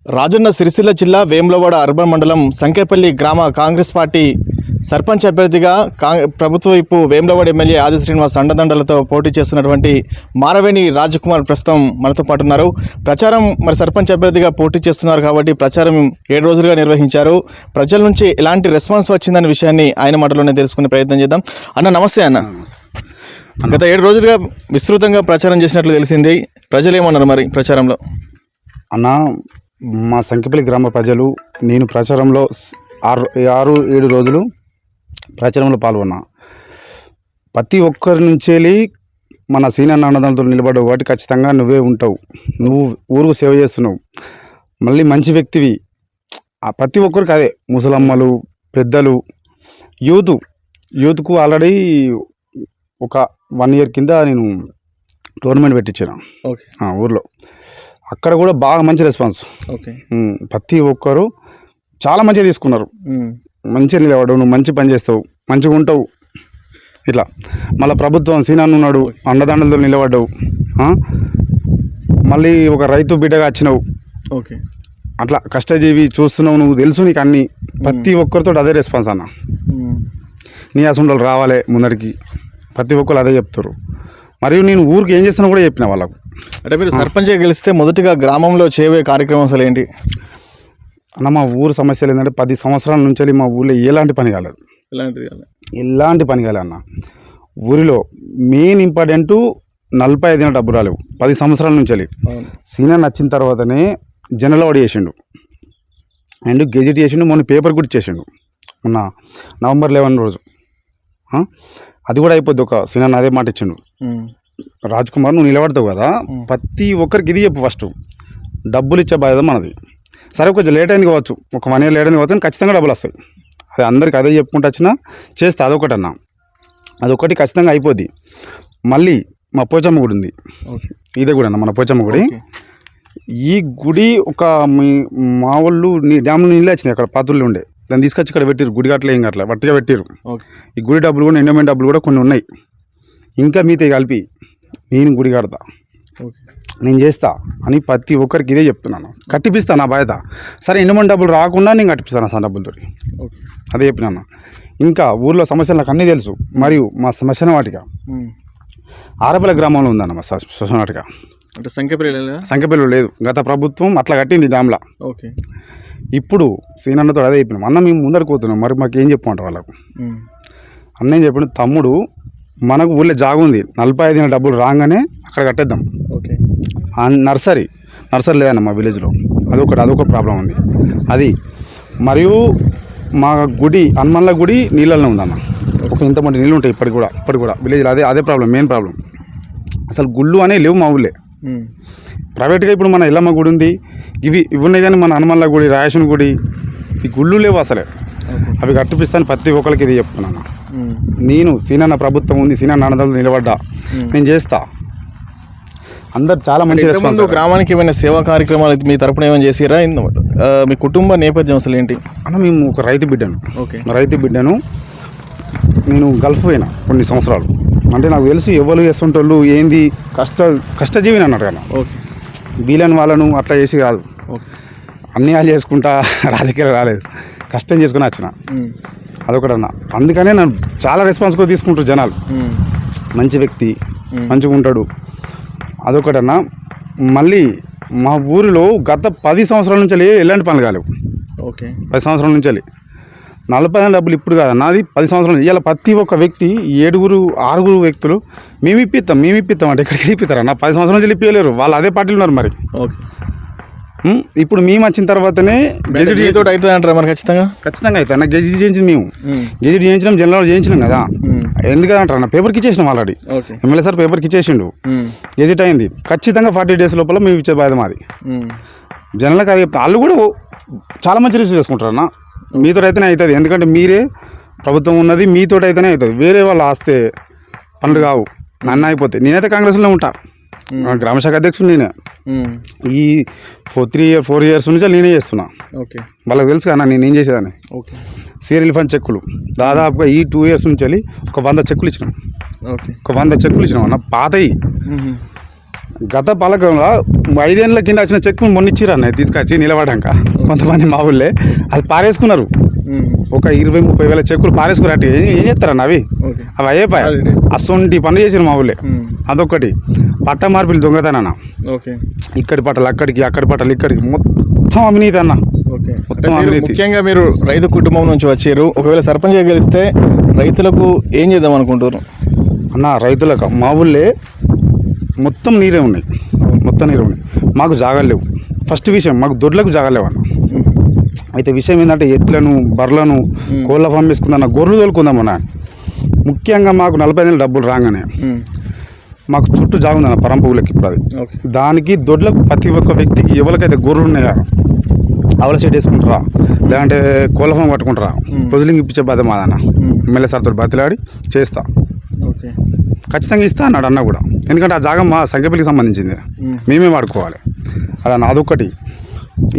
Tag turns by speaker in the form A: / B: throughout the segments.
A: రాజన్న సిరిసిల్ల జిల్లా వేములవాడ అర్బన్ మండలం సంకేపల్లి గ్రామ కాంగ్రెస్ పార్టీ సర్పంచ్ అభ్యర్థిగా ప్రభుత్వ వైపు వేములవాడ ఎమ్మెల్యే ఆది శ్రీనివాస్ అండదండలతో పోటీ చేస్తున్నటువంటి మారవేణి రాజకుమార్ ప్రస్తుతం మనతో పాటు ఉన్నారు. ప్రచారం సర్పంచ్ అభ్యర్థిగా పోటీ చేస్తున్నారు కాబట్టి ప్రచారం 7 రోజులుగా నిర్వహించారు. ప్రజల నుంచి ఎలాంటి రెస్పాన్స్ వచ్చిందనే విషయాన్ని ఆయన మాటలోనే తెలుసుకునే ప్రయత్నం చేద్దాం. అన్న నమస్తే. అన్న గత 7 రోజులుగా విస్తృతంగా ప్రచారం చేసినట్లు తెలిసింది. ప్రజలు ఏమన్నారు మరి ప్రచారంలో?
B: అన్న, మా సంకేపల్లి గ్రామ ప్రజలు నేను ప్రచారంలో 6-7 రోజులు ప్రచారంలో పాల్గొన్నా. ప్రతి ఒక్కరి నుంచి మన సీనియర్ అన్నదానంతో నిలబడ్డావు కాబట్టి ఖచ్చితంగా నువ్వే ఉంటావు. నువ్వు ఊరుకు సేవ చేస్తున్నావు, మళ్ళీ మంచి వ్యక్తివి. ప్రతి ఒక్కరికి అదే ముసలమ్మలు, పెద్దలు, యూత్కు ఆల్రెడీ ఒక 1 year కింద నేను టోర్నమెంట్ పెట్టించాను ఊర్లో. అక్కడ కూడా బాగా మంచి రెస్పాన్స్. ప్రతి ఒక్కరు చాలా మంచిగా తీసుకున్నారు. మంచిగా నిలబడవు, నువ్వు మంచి పని చేస్తావు, మంచిగా ఉంటావు. ఇట్లా మళ్ళీ ప్రభుత్వం సీనాన్ ఉన్నాడు, అండదండలతో నిలబడ్డావు. మళ్ళీ ఒక రైతు బిడ్డగా వచ్చినావు. అట్లా కష్టజీవి చూస్తున్నావు, నువ్వు తెలుసు నీకు అన్నీ. ప్రతి ఒక్కరితో అదే రెస్పాన్స్ అన్న. నీ అసలు రావాలి ముందరికి, ప్రతి ఒక్కరు అదే చెప్తారు. మరియు నేను ఊరికి ఏం చేస్తానో కూడా చెప్పిన వాళ్ళకు.
A: అంటే మీరు సర్పంచ్గా గెలిస్తే మొదటిగా గ్రామంలో చేయబోయే కార్యక్రమం అసలు ఏంటి
B: అన్న? మా ఊరు సమస్యలు ఏంటంటే 10 సంవత్సరాల నుంచి మా ఊళ్ళో ఎలాంటి పని కాలేదు. ఎలాంటి పని కాలేదు అన్న. ఊరిలో మెయిన్ ఇంపార్టెంట్ 45 డబ్బు రాలేవు 10 సంవత్సరాల నుంచి. సీనియర్ నచ్చిన తర్వాతనే జనరల్ అవార్డు చేసిండు అండ్ గెజెట్ చేసిండు. మొన్న పేపర్ కూడా ఇచ్చేసిండు మొన్న November 11 రోజు. అది కూడా అయిపోద్ది. ఒక సీనియర్ అదే మాట ఇచ్చిండు, రాజ్ కుమార్ నువ్వు నిలబడతావు కదా, ప్రతి ఒక్కరికి ఇది చెప్పు, ఫస్ట్ డబ్బులు ఇచ్చే బాధ్యత మనది. సరే కొంచెం లేట్ అయింది కావచ్చు, ఒక 1 year లేట్ అయింది కావచ్చు, ఖచ్చితంగా డబ్బులు వస్తాయి. అది అందరికి అదే చెప్పుకుంటూ వచ్చినా చేస్తే అదొకటి అన్న, అదొకటి ఖచ్చితంగా అయిపోద్ది. మళ్ళీ మా పోచమ్మ గుడి ఉంది, ఇదే గుడి అన్న మన పోచమ్మ గుడి. ఈ గుడి ఒక మా వాళ్ళు డ్యామ్లో నీళ్ళు వచ్చినాయి, అక్కడ పాత్రలు ఉండే, దాన్ని తీసుకొచ్చి ఇక్కడ పెట్టారు. గుడి గట్ల ఏం గట్ల వట్టిగా పెట్టారు. ఈ గుడి డబ్బులు కూడా ఎండోమెంట్ డబ్బులు కూడా కొన్ని ఉన్నాయి. ఇంకా మీతో కలిపి నేను గుడి కడతా, నేను చేస్తా అని ప్రతి ఒక్కరికి ఇదే చెప్తున్నాను. కట్టిపిస్తాను నా బాధ్యత. సరే ఎండోమెంట్ డబ్బులు రాకుండా నేను కట్టిపిస్తాను సార్ డబ్బులతో, అదే చెప్పినాను. ఇంకా ఊర్లో సమస్యలు నాకు అన్నీ తెలుసు. మరియు మా శ్మశాన వాటిక ఆరపల్లి గ్రామంలో ఉందన్న మా శ్మశాన వాటిక.
A: అంటే
B: సంఖ్యపల్లి లేదు, గత ప్రభుత్వం అట్లా కట్టింది డ్యామ్లా. ఇప్పుడు సీనన్నతో అదే చెప్పినాం. అన్న మేము ముందరికి పోతున్నాం, మరి మాకు ఏం చెప్పమంట వాళ్ళకు. అన్న ఏం చెప్పిన, తమ్ముడు మనకు ఊళ్ళో జాగు ఉంది, 45 డబ్బులు రాగానే అక్కడ కట్టేద్దాం. నర్సరీ లేదన్న మా విలేజ్లో, అదొక ప్రాబ్లం ఉంది అది. మరియు మా గుడి హనుమన్ల గుడి నీళ్ళల్లో ఉందన్న. ఒక ఇంతమంది నీళ్ళు ఉంటాయి ఇప్పటికి కూడా విలేజ్లో. అదే ప్రాబ్లం, మెయిన్ ప్రాబ్లం. అసలు గుళ్ళు అనేవి లేవు మా ఊళ్ళే. ప్రైవేట్గా ఇప్పుడు మన ఎల్లమ్మ గుడి ఉంది, ఇవి ఉన్నాయి, కానీ మన హనుమన్ల గుడి, రాయేశ్వరుని గుడి, ఈ గుళ్ళు లేవు అసలే. అవి కట్టిపిస్తాను ప్రతి ఒక్కరికి ఇది చెప్తున్నాను. నేను సీనన్న ప్రభుత్వం ఉంది, సీనన్న అన్నదాలు నిలబడ్డా, నేను చేస్తా. అందరు చాలా మంచి రెస్పాన్స్.
A: గ్రామానికి ఏమైనా సేవా కార్యక్రమాలు మీ తరపున ఏమైనా చేసారా? మీ కుటుంబ నేపథ్యం అసలు ఏంటి
B: అన్న? మేము ఒక రైతు బిడ్డను. నేను గల్ఫ్ పోయినా కొన్ని సంవత్సరాలు. అంటే నాకు తెలుసు ఎవరు చేస్తుంటోళ్ళు ఏంది, కష్టజీవిని అన్నట్టు కదా. వీళ్ళని వాళ్ళను అట్లా చేసి కాదు, అన్యాయాలు చేసుకుంటా రాజకీయాలు రాలేదు, కష్టం చేసుకుని వచ్చిన. అదొకటన్నా. అందుకనే నన్ను చాలా రెస్పాన్స్ కూడా తీసుకుంటారు జనాలు. మంచి వ్యక్తి, మంచిగా ఉంటాడు, అదొకటన్నా. మళ్ళీ మా ఊరిలో గత 10 సంవత్సరాల నుంచి ఎలాంటి పనులు కాలేవు. 10 సంవత్సరాల నుంచి 45 డబ్బులు ఇప్పుడు కాదన్న, అది 10 సంవత్సరాలు. ఇలా ప్రతి ఒక్క వ్యక్తి 7-6 వ్యక్తులు మేము ఇప్పిస్తాం అంటే ఎక్కడికి ఇప్పిస్తారన్న? 10 సంవత్సరాల నుంచి ఇప్పించలేరు, వాళ్ళు అదే పార్టీలు ఉన్నారు. మరి ఇప్పుడు మేము వచ్చిన తర్వాతనే గెజిట్
A: అవుతుంది అంటారా? మరి ఖచ్చితంగా
B: అవుతుంది అన్న. గెజిట్ చేయించింది మేము, గెజిట్ చేయించినాం, జనరల్ చేయించినాం కదా. ఎందుకంటారు అన్న, పేపర్కి ఇచ్చేసినాం ఆల్రెడీ. ఎమ్మెల్యే సార్ పేపర్కి ఇచ్చేసిండు, గెజిట్ అయింది. ఖచ్చితంగా 40 days లోపల మేము ఇచ్చే బాధ్యత మాది. జనరల్గా అది వాళ్ళు కూడా చాలా మంచి రిసీవ్ చేసుకుంటారు అన్న. మీతో అయితేనే అవుతుంది, ఎందుకంటే మీరే ప్రభుత్వం ఉన్నది, మీతో అయితేనే అవుతుంది. వేరే వాళ్ళు ఆస్తే పనులు కావు, నన్ను అయిపోతాయి. నేనైతే కాంగ్రెస్లో ఉంటా, గ్రామశాఖ అధ్యక్షుడు నేనే. ఈ 4 years నుంచి నేనే చేస్తున్నా. వాళ్ళకి తెలుసు కదా నేనేం చేసేదాన్ని. సీరియల్ ఫండ్ చెక్కులు దాదాపుగా ఈ 2 years నుంచి ఒక 100 చెక్కులు ఇచ్చినాం. ఒక 100 చెక్కులు ఇచ్చినాం అన్న, పాతయి. గత పాలకంలో 5 ఏళ్ళ కింద వచ్చిన చెక్కు మొన్న ఇచ్చిర్రు అన్న తీసుకొచ్చి నిలబడాక కొంతమంది మా ఊళ్ళే అది పారేసుకున్నారు. ఒక 20-30 వేల చెక్కులు పారేసుకున్నారు. అంటే ఏం చేస్తారన్న అవి అయ్యేపాయ అసొంటి పని చేసిన మా ఊళ్ళే. అదొకటి పట్ట మార్పిలు దొంగతన, ఇక్కడి పట్టలు అక్కడికి, అక్కడి పట్టలు ఇక్కడికి, మొత్తం అవినీతి అన్న, మొత్తం అవినీతి.
A: ముఖ్యంగా మీరు రైతు కుటుంబం నుంచి వచ్చారు, ఒకవేళ సర్పంచ్గా గెలిస్తే రైతులకు ఏం చేద్దాం అనుకుంటారు
B: అన్న? రైతులకు మా ఊళ్ళే మొత్తం నీరే ఉన్నాయి, మొత్తం నీరే ఉన్నాయి. మాకు జాగాలు లేవు. ఫస్ట్ విషయం మాకు దొడ్లకు జాగాలు లేవు అన్న. అయితే విషయం ఏంటంటే ఎట్లను, బర్రెలను, కోళ్ళ ఫామ్ వేసుకుందన్న, గొర్రెలు తోలుకుందామన్న. ముఖ్యంగా మాకు 45 ఏళ్ళ డబ్బులు రాగానే మాకు చుట్టూ జాగా ఉందన్న పరంపూలకి. ఇప్పుడు అది దానికి దొడ్లకు ప్రతి ఒక్క వ్యక్తికి ఎవరికైతే గొర్రెలు ఉన్నాయా ఆవుల షెడ్ వేసుకుంటారా, లేదంటే కోళ్ళ ఫామ్ కట్టుకుంటారా, ప్రొజలింగ్ ఇప్పించే బాధ్యత మాదన్న. ఎమ్మెల్యే సార్తో బతిలాడి చేస్తా, ఖచ్చితంగా ఇస్తా అన్నాడు అన్న కూడా. ఎందుకంటే ఆ జాగా మా సంఖ్యపల్లికి సంబంధించింది, మేమే వాడుకోవాలి అదన్న. అదొకటి.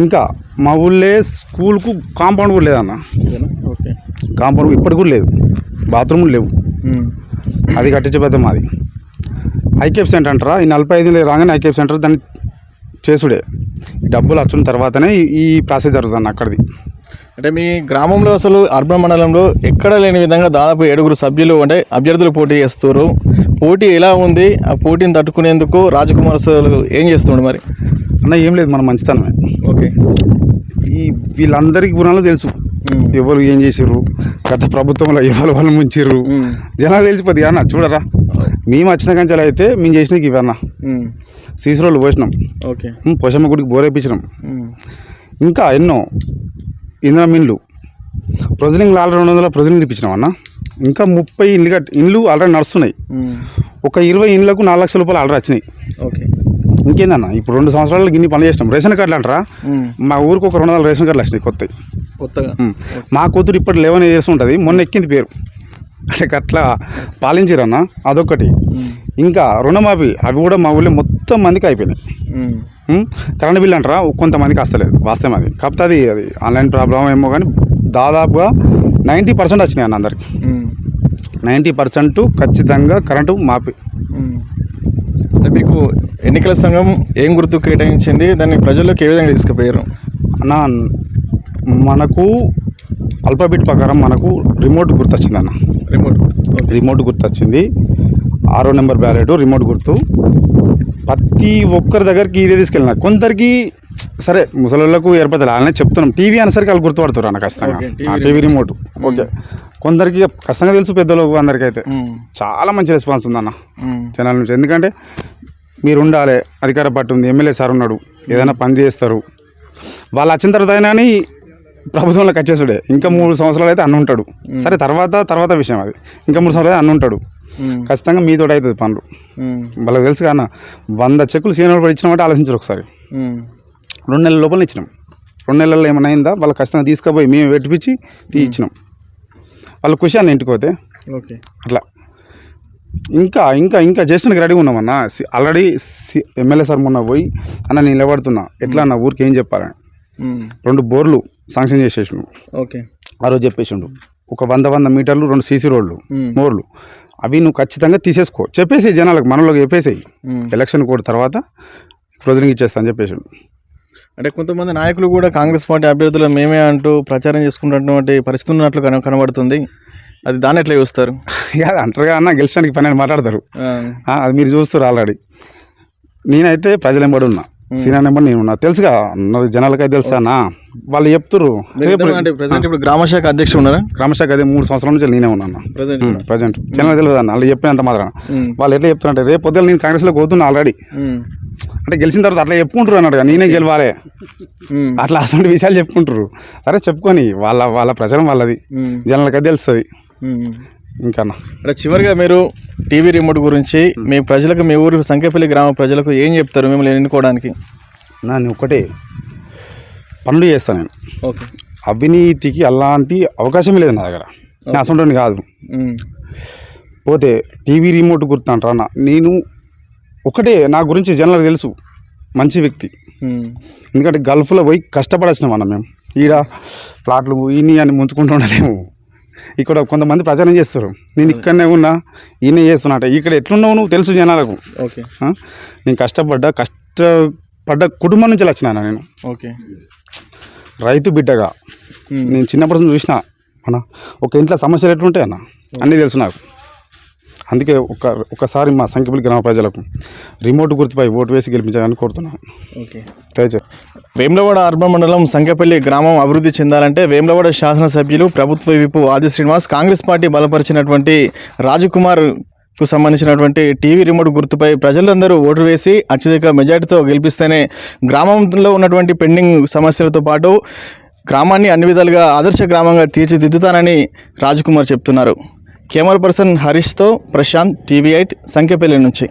B: ఇంకా మా ఊళ్ళే స్కూల్కు కాంపౌండ్ కూడా లేదన్న. కాంపౌండ్ ఇప్పటికి కూడా లేదు, బాత్రూములు లేవు. అది కట్టించే పెద్ద మాది. ఐకేఎఫ్ సెంటర్ అంటారా, ఈ 45 రాగానే ఐకేఎఫ్ సెంటర్ దాన్ని చేసుడే. డబ్బులు వచ్చిన తర్వాతనే ఈ ప్రాసెస్ జరుగుతుంది అక్కడిది.
A: అంటే మీ గ్రామంలో అసలు అర్బన్ మండలంలో ఎక్కడ లేని విధంగా దాదాపు 7 సభ్యులు అంటే అభ్యర్థులు పోటీ చేస్తారు. పోటీ ఎలా ఉంది? ఆ పోటీని తట్టుకునేందుకు రాజకుమార్ సార్ ఏం చేస్తుండే మరి?
B: అన్న ఏం లేదు, మన మంచితనమే.
A: ఓకే.
B: ఈ వీళ్ళందరికీ గుణాలు తెలుసు, ఎవరు ఏం చేసిర్రు, గత ప్రభుత్వంలో ఎవరు వాళ్ళు ముంచిర్రు, జనాలు తెలిసిపోద్ది అన్న. చూడరా, మేము వచ్చిన కంచెలు అయితే మేము చేసినకి ఇవన్నా సీసీ రోడ్లు పోసినాం,
A: ఓకే,
B: పోషమ్మ గుడికి బోరేపించినాం, ఇంకా ఎన్నో ఇందిరా మిన్లు, ప్రొజలింగ్ ఆల్రెడీ 200 ప్రొజలింగ్ ఇప్పించినాం అన్న. ఇంకా 30 ఇండ్లు ఆల్రెడీ నడుస్తున్నాయి. ఒక 20 ఇండ్లకు 4 లక్షల రూపాయలు ఆల్రెడీ వచ్చినాయి.
A: ఓకే.
B: ఇంకేందన్న, ఇప్పుడు 2 సంవత్సరాలు ఇన్ని పనులు చేసినాం. రేషన్ కార్డులు అంటారా, మా ఊరికి ఒక 200 రేషన్ కార్డులు వచ్చినాయి కొత్తగా. మా కూతురు ఇప్పుడు 11 ఇయర్స్ ఉంటుంది, మొన్న ఎక్కింది పేరు. అంటే అట్లా పాలించారన్న. అదొకటి. ఇంకా రుణమాఫీ అవి కూడా మా ఊళ్ళో మొత్తం మందికి అయిపోయినాయి. కరెంట్ బిల్లు అంటారా కొంతమందికి వస్తలేదు, వాస్తవం అది. కాకపోతే అది ఆన్లైన్ ప్రాబ్లం ఏమో, కానీ దాదాపుగా 90% వచ్చినాయి అన్న అందరికి. 90% ఖచ్చితంగా కరెంటు మాఫీ.
A: అంటే మీకు ఎన్నికల సంఘం ఏం గుర్తు కేటాయించింది, దాన్ని ప్రజల్లోకి ఏ విధంగా తీసుకుపోయారు
B: అన్న? మనకు ఆల్ఫాబెట్ ప్రకారం మనకు రిమోట్ గుర్తొచ్చింది అన్న. రిమోట్ గుర్తొచ్చింది. 6వ నెంబర్ బ్యాలెట్ రిమోట్ గుర్తు. ప్రతి ఒక్కరి దగ్గరికి ఇదే తీసుకెళ్ళిన. కొందరికి సరే ముసలిళ్ళకు ఏర్పడతారు, అలానే చెప్తున్నాం. టీవీ అనేసరికి వాళ్ళు గుర్తుపడుతారు అన్న ఖచ్చితంగా. TV remote okay. కొందరికి ఖచ్చితంగా తెలుసు, పెద్దలకు అందరికీ అయితే చాలా మంచి రెస్పాన్స్ ఉందన్న జనాల నుంచి. ఎందుకంటే మీరు ఉండాలి, అధికార పార్టీ ఉంది, ఎమ్మెల్యే సార్ ఉన్నాడు, ఏదైనా పని చేస్తారు. వాళ్ళు వచ్చిన తర్వాత అయినా అని ప్రభుత్వంలోకి వచ్చేసాడే. ఇంకా 3 సంవత్సరాలు అయితే అన్న ఉంటాడు. సరే తర్వాత విషయం అది. ఇంకా 3 సంవత్సరాలు అన్న ఉంటాడు. ఖచ్చితంగా మీతో అవుతుంది పనులు. వాళ్ళకి తెలుసు కానీ 100 చెక్కులు సీనియర్ పడి ఇచ్చినామంటే ఆలోచించరు ఒకసారి. 2 నెలల లోపల ఇచ్చినాం. 2 నెలల్లో ఏమైనా అయిందా, వాళ్ళకి ఖచ్చితంగా తీసుకుపోయి మేము పెట్టిపించి ఇచ్చినాం. వాళ్ళు ఖుషి అన్న ఇంటికి పోతే.
A: ఓకే.
B: అట్లా ఇంకా ఇంకా ఇంకా చేస్తానికి రెడీగా ఉన్నామన్న. ఆల్రెడీ ఎమ్మెల్యే సార్ మొన్న పోయి అన్న నేను నిలబడుతున్నా, ఎట్లా అన్న ఊరికి ఏం చెప్పాలని 2 బోర్లు శాంక్షన్ చేసేసిండు.
A: ఓకే.
B: ఆ రోజు చెప్పేసిండు. ఒక 100 మీటర్లు 2 సీసీ రోడ్లు, మోర్లు, అవి నువ్వు ఖచ్చితంగా తీసేసుకో చెప్పేసి జనాలకు, మనలోకి చెప్పేసేయి. ఎలక్షన్ కోడ్ తర్వాత ప్రొజలింగ్ ఇచ్చేస్తా అని చెప్పేసిండు.
A: అంటే కొంతమంది నాయకులు కూడా కాంగ్రెస్ పార్టీ అభ్యర్థులు మేమే అంటూ ప్రచారం చేసుకున్నటువంటి పరిస్థితి ఉన్నట్లు కనబడుతుంది. అది దాన్ని ఎట్లా చూస్తారు?
B: అది అంటారుగా అన్న, గెలిచడానికి పని అని మాట్లాడతారు. అది మీరు చూస్తారు ఆల్రెడీ. నేనైతే ప్రజల ఎంబడి ఉన్నా, సీనియర్ నెంబర్ నేను ఉన్నా. తెలుసుగా జనాలకైతే తెలుసా అన్న. వాళ్ళు చెప్తురు.
A: ఇప్పుడు గ్రామశాఖ అధ్యక్షుడు ఉన్నారా?
B: గ్రామశాఖ అదే 3 సంవత్సరాల నుంచి నేనే ఉన్నాను ప్రజెంట్. జనాలు తెలియదు అన్న, వాళ్ళు చెప్పినంత మాత్రం. వాళ్ళు ఎట్లా చెప్తారంటే రేపు పొద్దున నేను కాంగ్రెస్లోకి పోతున్నా ఆల్రెడీ, అంటే గెలిచిన తర్వాత అట్లా చెప్పుకుంటారు అన్నాడు. నేనే గెలవాలి అట్లా అటువంటి విషయాలు చెప్పుకుంటారు. సరే చెప్పుకొని వాళ్ళ ప్రచారం వాళ్ళది, జనాలకైతే తెలుస్తుంది. ఇంకా
A: అంటే చివరిగా మీరు టీవీ రిమోట్ గురించి మీ ప్రజలకు, మీ ఊరు సంఖ్యపల్లి గ్రామ ప్రజలకు ఏం చెప్తారు మిమ్మల్ని ఎన్నుకోవడానికి?
B: నేను ఒకటే పనులు చేస్తాను నేను.
A: ఓకే.
B: అవినీతికి అలాంటి అవకాశం లేదు నా దగ్గర. నేను అసలు కాదు. పోతే టీవీ రిమోట్ గుర్తు అంటారా, నేను ఒకటే నా గురించి జనాలకు తెలుసు, మంచి వ్యక్తి. ఎందుకంటే గల్ఫ్లో పోయి కష్టపడాల్సిన మనం మేము. ఈడ ఫ్లాట్లు ఇన్ని అని ముంచుకుంటూ ఉండలేము. ఇక్కడ కొంతమంది ప్రచారం చేస్తారు, నేను ఇక్కడనే ఉన్నా ఈయన చేస్తున్నా అంటే ఇక్కడ ఎట్లున్నావు నువ్వు తెలుసు జనాలకు.
A: ఓకే.
B: నేను కష్టపడ్డ కుటుంబం నుంచి వచ్చినా నేను.
A: ఓకే.
B: రైతు బిడ్డగా నేను చిన్నప్పటి నుంచి చూసిన అన్న ఒక ఇంట్లో సమస్యలు ఎట్లుంటాయి అన్న అన్నీ తెలుసు నాకు. అందుకే ఒకసారి మా సంఖ్యపల్లి గ్రామ ప్రజలకు రిమోట్ గుర్తుపై ఓటు వేసి గెలిపించాలని కోరుతున్నాను.
A: ఓకే.
B: దయచేసి
A: వేములవాడ అర్బన్ మండలం సంఖ్యపల్లి గ్రామం అభివృద్ధి చెందాలంటే వేములవాడ శాసనసభ్యులు ప్రభుత్వ విపు ఆది శ్రీనివాస్, కాంగ్రెస్ పార్టీ బలపరిచినటువంటి రాజకుమార్కు సంబంధించినటువంటి టీవీ రిమోట్ గుర్తుపై ప్రజలందరూ ఓటు వేసి అత్యధిక మెజార్టీతో గెలిపిస్తేనే గ్రామంలో ఉన్నటువంటి పెండింగ్ సమస్యలతో పాటు గ్రామాన్ని అన్ని విధాలుగా ఆదర్శ గ్రామంగా తీర్చిదిద్దుతానని రాజకుమార్ చెప్తున్నారు. కెమెరా పర్సన్ హరీష్తో ప్రశాంత్, TV8 సంఖ్యపల్లి నుంచి.